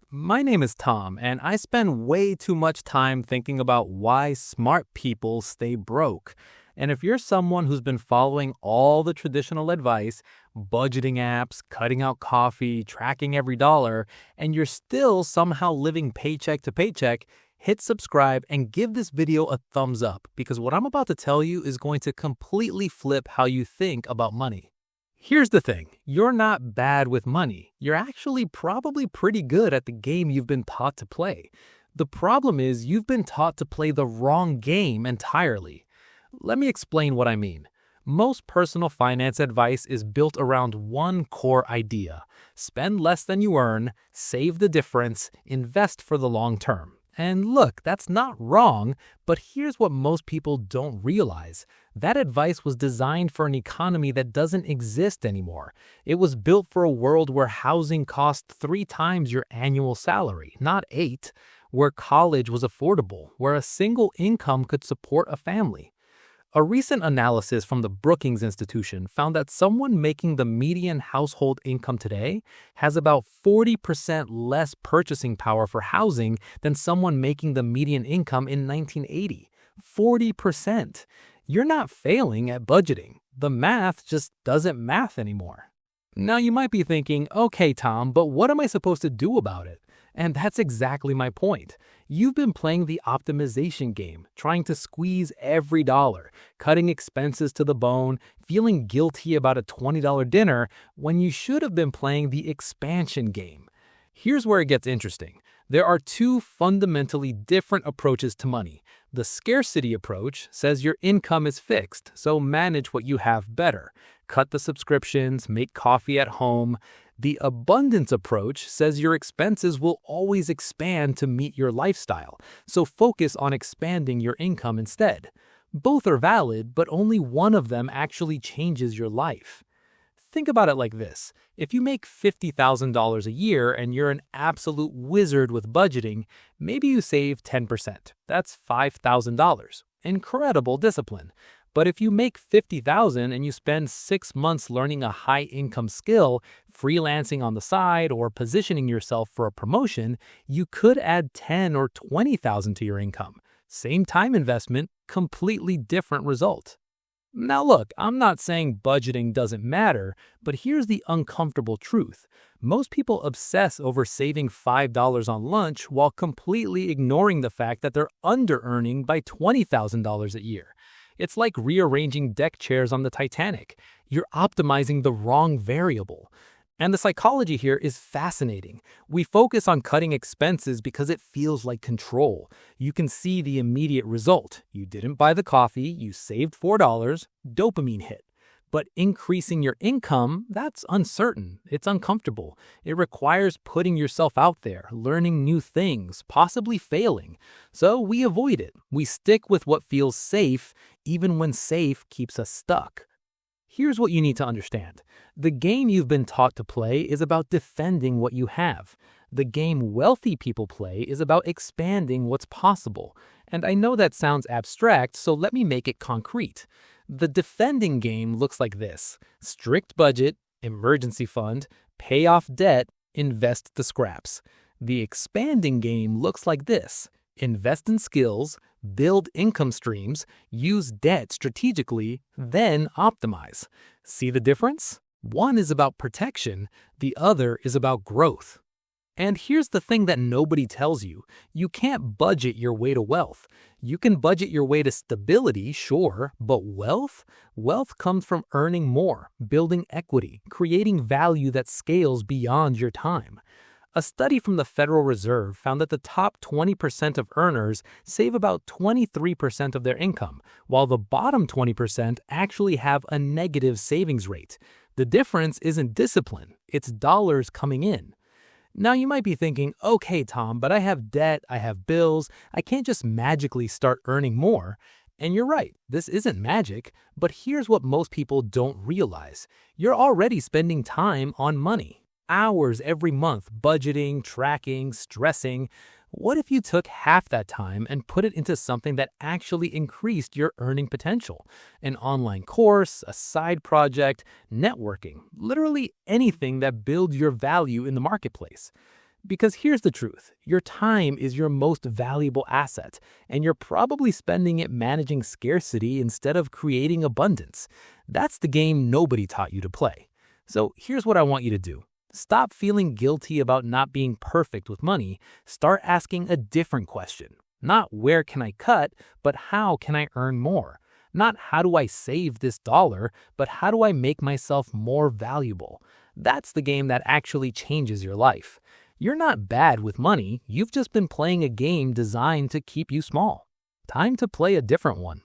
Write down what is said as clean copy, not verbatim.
My name is Tom, and I spend way too much time thinking about why smart people stay broke. And if you're someone who's been following all the traditional advice, budgeting apps, cutting out coffee, tracking every dollar, and you're still somehow living paycheck to paycheck, hit subscribe and give this video a thumbs up because what I'm about to tell you is going to completely flip how you think about money. Here's the thing, you're not bad with money. You're actually probably pretty good at the game you've been taught to play. The problem is you've been taught to play the wrong game entirely. Let me explain what I mean. Most personal finance advice is built around one core idea. Spend less than you earn, save the difference, invest for the long term. And look, that's not wrong, but here's what most people don't realize. That advice was designed for an economy that doesn't exist anymore. It was built for a world where housing cost 3 times your annual salary, not 8, where college was affordable, where a single income could support a family. A recent analysis from the Brookings Institution found that someone making the median household income today has about 40% less purchasing power for housing than someone making the median income in 1980. 40%. You're not failing at budgeting. The math just doesn't math anymore. Now you might be thinking, okay, Tom, but what am I supposed to do about it? And that's exactly my point. You've been playing the optimization game, trying to squeeze every dollar, cutting expenses to the bone, feeling guilty about a $20 dinner when you should have been playing the expansion game. Here's where it gets interesting. There are 2 fundamentally different approaches to money. The scarcity approach says your income is fixed, so manage what you have better. Cut the subscriptions, make coffee at home. The abundance approach says your expenses will always expand to meet your lifestyle, so focus on expanding your income instead. Both are valid, but only one of them actually changes your life. Think about it like this. If you make $50,000 a year and you're an absolute wizard with budgeting, maybe you save 10%. That's $5,000. Incredible discipline. But if you make $50,000 and you spend 6 months learning a high-income skill, freelancing on the side, or positioning yourself for a promotion, you could add $10,000 or $20,000 to your income. Same time investment, completely different result. Now look, I'm not saying budgeting doesn't matter, but here's the uncomfortable truth. Most people obsess over saving $5 on lunch while completely ignoring the fact that they're under-earning by $20,000 a year. It's like rearranging deck chairs on the Titanic. You're optimizing the wrong variable. And the psychology here is fascinating. We focus on cutting expenses because it feels like control. You can see the immediate result. You didn't buy the coffee, you saved $4, dopamine hit. But increasing your income, that's uncertain. It's uncomfortable. It requires putting yourself out there, learning new things, possibly failing. So we avoid it. We stick with what feels safe, even when safe keeps us stuck. Here's what you need to understand. The game you've been taught to play is about defending what you have. The game wealthy people play is about expanding what's possible. And I know that sounds abstract, so let me make it concrete. The defending game looks like this: strict budget, emergency fund, pay off debt, invest the scraps. The expanding game looks like this: invest in skills, build income streams, use debt strategically, then optimize. See the difference? One is about protection, the other is about growth. And here's the thing that nobody tells you. You can't budget your way to wealth. You can budget your way to stability, sure, but wealth? Wealth comes from earning more, building equity, creating value that scales beyond your time. A study from the Federal Reserve found that the top 20% of earners save about 23% of their income, while the bottom 20% actually have a negative savings rate. The difference isn't discipline, it's dollars coming in. Now you might be thinking, okay, Tom, but I have debt, I have bills, I can't just magically start earning more. And you're right, this isn't magic, but here's what most people don't realize. You're already spending time on money. Hours every month budgeting, tracking, stressing. What if you took half that time and put it into something that actually increased your earning potential? An online course, a side project, networking, literally anything that builds your value in the marketplace. Because here's the truth, your time is your most valuable asset, and you're probably spending it managing scarcity instead of creating abundance. That's the game nobody taught you to play. So here's what I want you to do. Stop feeling guilty about not being perfect with money. Start asking a different question. Not where can I cut, but how can I earn more? Not how do I save this dollar, but how do I make myself more valuable? That's the game that actually changes your life. You're not bad with money, you've just been playing a game designed to keep you small. Time to play a different one.